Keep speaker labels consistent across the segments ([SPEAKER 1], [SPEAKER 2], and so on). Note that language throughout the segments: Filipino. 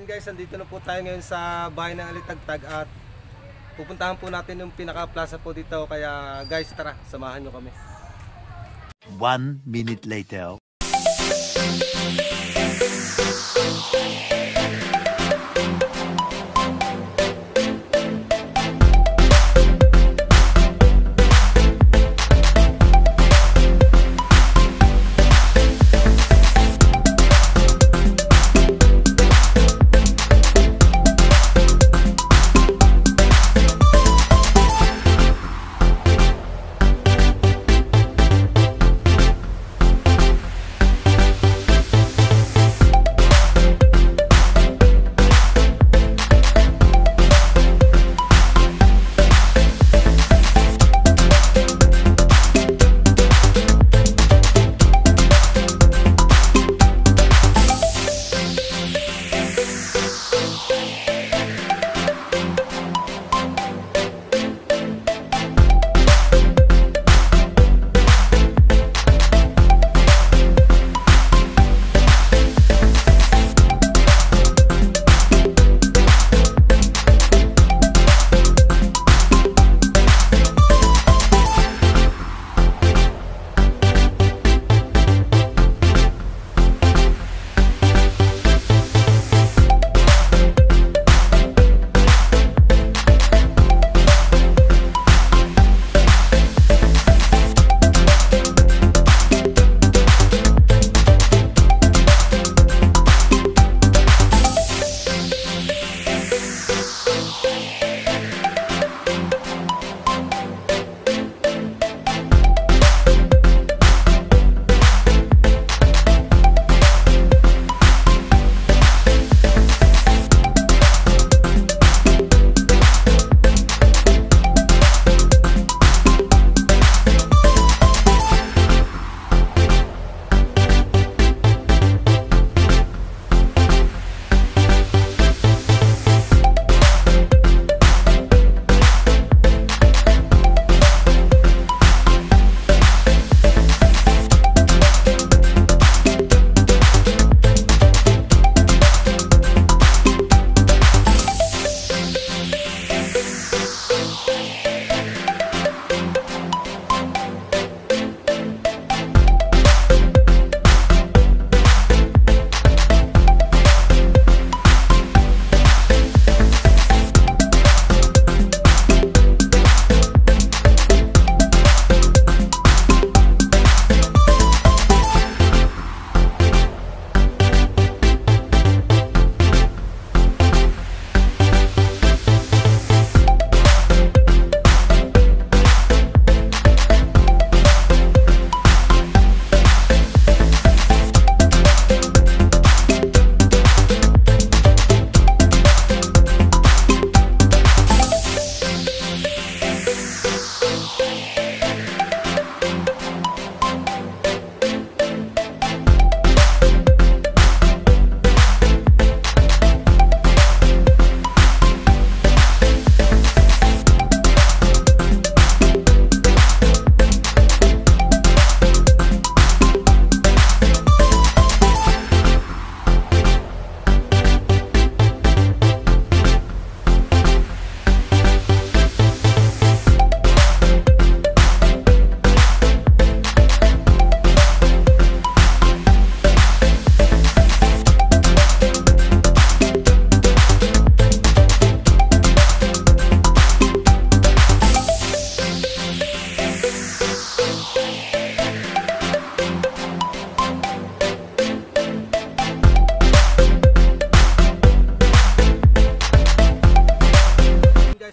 [SPEAKER 1] Ayan guys, andito na po tayo ngayon sa bahay ng Alitagtag at pupuntahan po natin yung pinaka-plaza po dito. Kaya guys, tara, samahan nyo kami.
[SPEAKER 2] 1 minute later.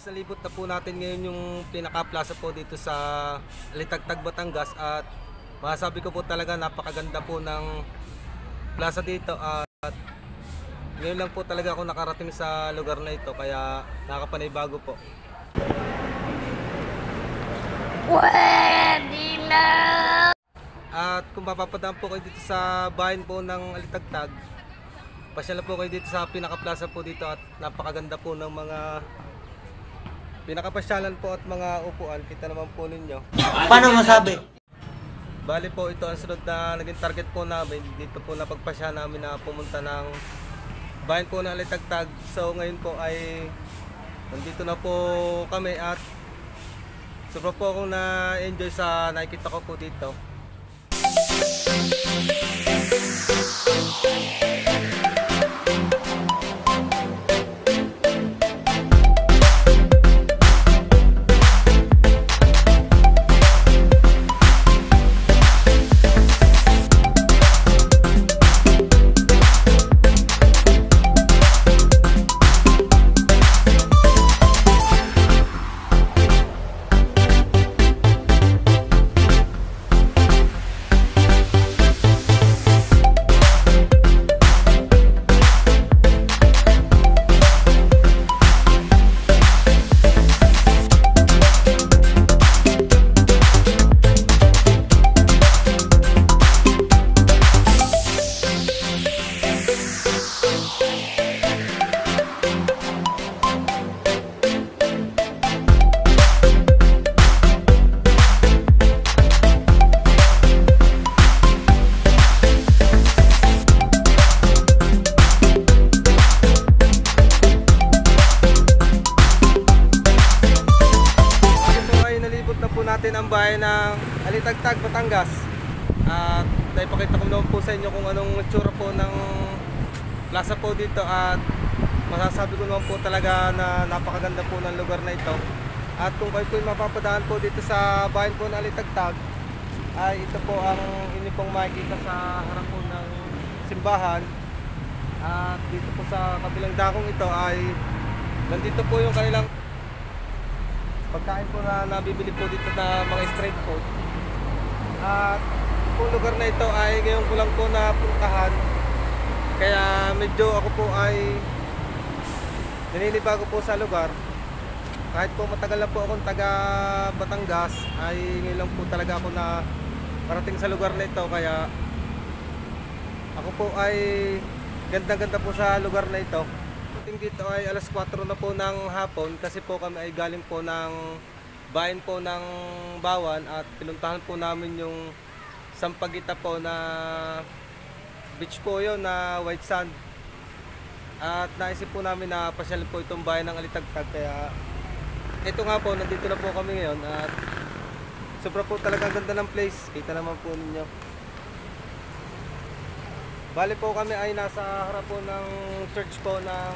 [SPEAKER 1] Nalibot na po natin ngayon yung pinaka-plaza po dito sa Alitagtag, Batangas at masasabi ko po talaga napakaganda po ng plaza dito at ngayon lang po talaga ako nakarating sa lugar na ito kaya nakakapanibago po.
[SPEAKER 3] Pwede na!
[SPEAKER 1] At kung mapapadaan po kayo dito sa bayan po ng Alitagtag, pasyala po kayo dito sa pinaka-plaza po dito at napakaganda po ng mga pinakapasyalan po at mga upuan. Kita naman po ninyo.
[SPEAKER 2] Paano masabi?
[SPEAKER 1] Bali po ito ang sunod na naging target po namin. Dito po napagpasya namin na pumunta ng bayan po ng Alitagtag. So ngayon po ay nandito na po kami at sobra po akong na-enjoy sa nakikita ko po dito. Natin ang bayan ng Alitagtag, Batangas. At naipakita ko naman po sa inyo kung anong itsura po ng plaza po dito at masasabi ko naman po talaga na napakaganda po ng lugar na ito. At kung kayo po mapapadaan po dito sa bayan po ng Alitagtag, ay ito po ang inyo pong makikita sa harap po ng simbahan. At dito po sa kabilang dakong ito ay nandito po yung kanilang pagkain po na nabibili po dito na mga street food. At yung lugar na ito ay ngayon ko lang po napuntahan, kaya medyo ako po ay naninibago po sa lugar. Kahit po matagal na po akong taga Batangas, ay ngayon lang po talaga ako na parating sa lugar na ito, kaya ako po ay ganda-ganda po sa lugar na ito. Dito ay alas 4 na po ng hapon kasi po kami ay galing po ng bayan po ng Bawan at pinuntahan po namin yung Sampaguita po na beach po yun na white sand. At naisip po namin na pasyal po itong bayan ng Alitagtag, kaya ito nga po, nandito na po kami ngayon at sobra po talagang ganda ng place. Kita naman po ninyo. Bali po kami ay nasa harap po ng church po ng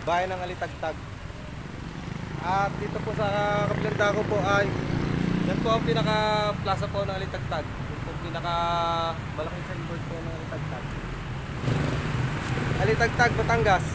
[SPEAKER 1] bayan ng Alitagtag. At dito po sa kabilang dako po ay yan po ang pinaka plaza po ng Alitagtag. Yan po pinaka malaking signboard po ng Alitagtag. Alitagtag, Batangas.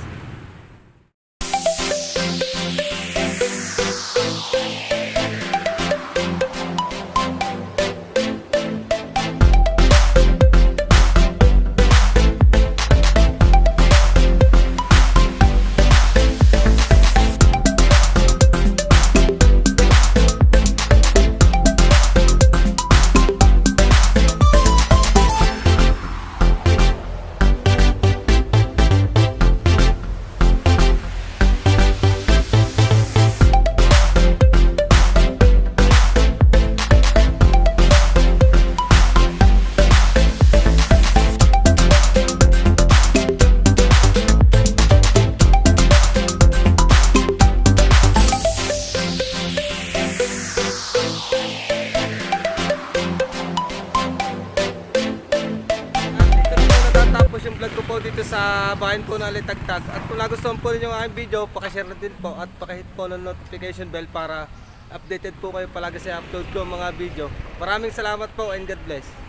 [SPEAKER 1] Yung vlog ko po dito sa bayan po ng Alitagtag. At kung nagustuhan po ninyo ang aking video, pakishare na din po at pakihit po ng notification bell para updated po kayo palagi sa upload ko mga video. Maraming salamat po and God bless.